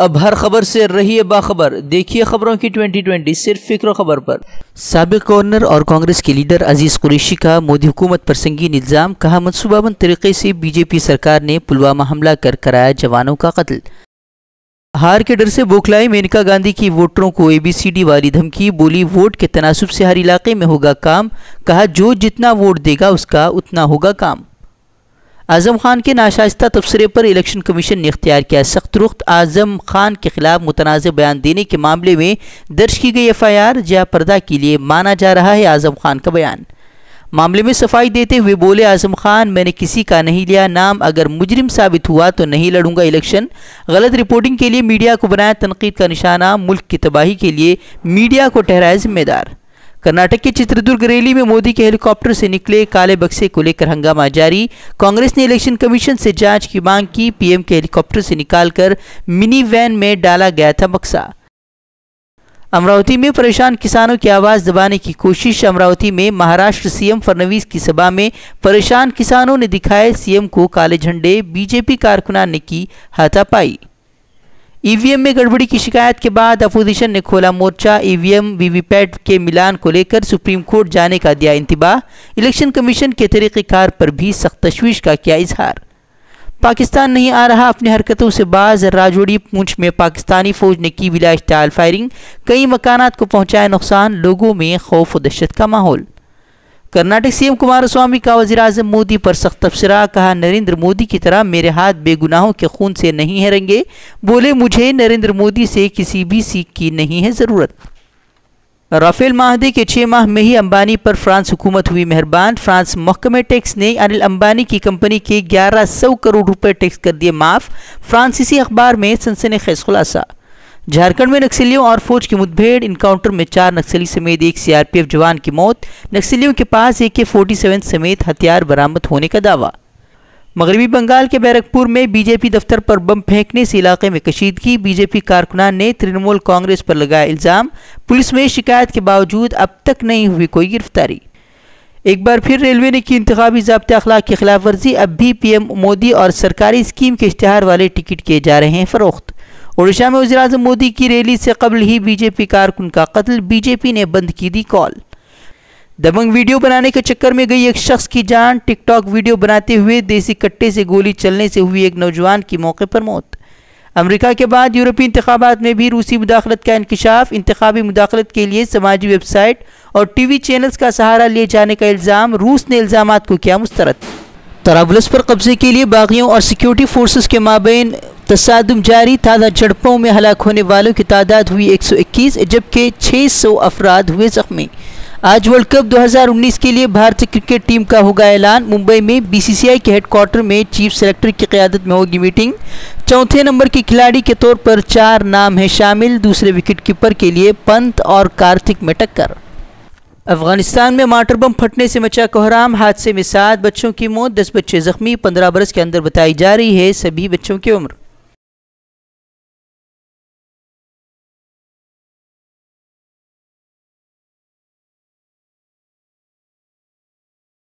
अब हर खबर से रहिए बाखबर। देखिए खबरों की 2020 सिर्फ फिक्र खबर पर। साबिक गवर्नर और कांग्रेस के लीडर अजीज कुरैशी का मोदी हुकूमत पर संगीन इल्ज़ाम। कहा, मनसूबाबंद तरीके से बीजेपी सरकार ने पुलवामा हमला कर कराया जवानों का कत्ल। हार के डर से बौखलाई मेनका गांधी की वोटरों को ABCD वाली धमकी। बोली, वोट के तनासुब से हर इलाके में होगा काम। कहा, जो जितना वोट देगा उसका उतना होगा काम। आजम खान के नाशाइस्ता तबसरे पर इलेक्शन कमीशन ने इख्तियार किया सख्त रुख। आजम खान के खिलाफ मुतनाज़ बयान देने के मामले में दर्ज की गई FIR जा पर्दा के लिए माना जा रहा है आजम खान का बयान। मामले में सफाई देते हुए बोले आजम खान, मैंने किसी का नहीं लिया नाम, अगर मुजरिम साबित हुआ तो नहीं लड़ूंगा इलेक्शन। गलत रिपोर्टिंग के लिए मीडिया को बनाया तनकीद का निशाना। मुल्क की तबाही के लिए मीडिया को ठहराया जिम्मेदार। कर्नाटक के चित्रदुर्ग रैली में मोदी के हेलीकॉप्टर से निकले काले बक्से को लेकर हंगामा जारी। कांग्रेस ने इलेक्शन कमीशन से जांच की मांग की। PM के हेलीकॉप्टर से निकालकर मिनी वैन में डाला गया था बक्सा। अमरावती में परेशान किसानों की आवाज़ दबाने की कोशिश। अमरावती में महाराष्ट्र CM फडणवीस की सभा में परेशान किसानों ने दिखाए CM को काले झंडे। BJP कारकुनान ने की हाथापाई। EVM में गड़बड़ी की शिकायत के बाद अपोजिशन ने खोला मोर्चा। EVM VVPAT के मिलान को लेकर सुप्रीम कोर्ट जाने का दिया इंतबाह। इलेक्शन कमीशन के तरीक़ेकार पर भी सख्त तशवीश का किया इजहार। पाकिस्तान नहीं आ रहा अपनी हरकतों से बाज। राजौरी पूंछ में पाकिस्तानी फौज ने की बिला इश्तिआल फायरिंग। कई मकानात को पहुंचाया नुकसान। लोगों में खौफ और दहशत का माहौल। कर्नाटक CM कुमारस्वामी का वज़ीर-ए-आज़म मोदी पर सख्त तबसरा। कहा, नरेंद्र मोदी की तरह मेरे हाथ बेगुनाहों के खून से नहीं है रंगे। बोले, मुझे नरेंद्र मोदी से किसी भी सीख की नहीं है ज़रूरत। राफेल माहदे के 6 माह में ही अंबानी पर फ्रांस हुकूमत हुई मेहरबान। फ्रांस महकमे टैक्स ने अनिल अंबानी की कंपनी के 1100 करोड़ रुपए टैक्स कर दिए माफ। फ्रांसीसी अखबार में सनसनीखेज खुलासा। झारखंड में नक्सलियों और फौज की मुठभेड़। इनकाउंटर में 4 नक्सली समेत 1 CRPF जवान की मौत। नक्सलियों के पास AK-47 समेत हथियार बरामद होने का दावा। मगरबी बंगाल के बैरकपुर में BJP दफ्तर पर बम फेंकने से इलाके में कशीदगी। BJP कारकुनान ने तृणमूल कांग्रेस पर लगाया इल्ज़ाम। पुलिस में शिकायत के बावजूद अब तक नहीं हुई कोई गिरफ्तारी। एक बार फिर रेलवे ने की इंतखाबी ज़ाब्ते अखलाक की खिलाफ वर्जी। अब भी PM मोदी और सरकारी स्कीम के इश्तिहार वाले टिकट किए जा रहे हैं फ़रोख्त। ओडिशा में वज़ीर-ए-आज़म मोदी की रैली से कबल ही BJP कारकुन का कत्ल। BJP ने बंद की दी कॉल। दबंग वीडियो बनाने के चक्कर में गई एक शख्स की जान। टिकटॉक वीडियो बनाते हुए देसी कट्टे से गोली चलने से हुई एक नौजवान की मौके पर मौत। अमेरिका के बाद यूरोपीय इंतखाबात में भी रूसी मुदाखलत का इंकशाफ। इंतखाबी मुदाखलत के लिए समाजी वेबसाइट और TV चैनल्स का सहारा लिए जाने का इल्ज़ाम। रूस ने इल्ज़ामात को किया मुस्तरद। तराबलस पर कब्जे के लिए बागियों और सिक्योरिटी फोर्सेस के माबैन तसादुम जारी। ताज़ा झड़पों में हलाक होने वालों की तादाद हुई 121, जबकि 600 अफराद हुए जख्मी। आज वर्ल्ड कप 2019 के लिए भारतीय क्रिकेट टीम का होगा ऐलान। मुंबई में BCCI के हेडक्वार्टर में चीफ सेलेक्टर की क़यादत में होगी मीटिंग। चौथे नंबर के खिलाड़ी के तौर पर 4 नाम हैं शामिल। दूसरे विकेट कीपर के लिए पंत और कार्तिक में टक्कर। अफगानिस्तान में मार्टर बम फटने से मचा कोहराम। हादसे में 7 बच्चों की मौत, 10 बच्चे जख्मी। 15 बरस के अंदर बताई जा रही है सभी बच्चों की उम्र।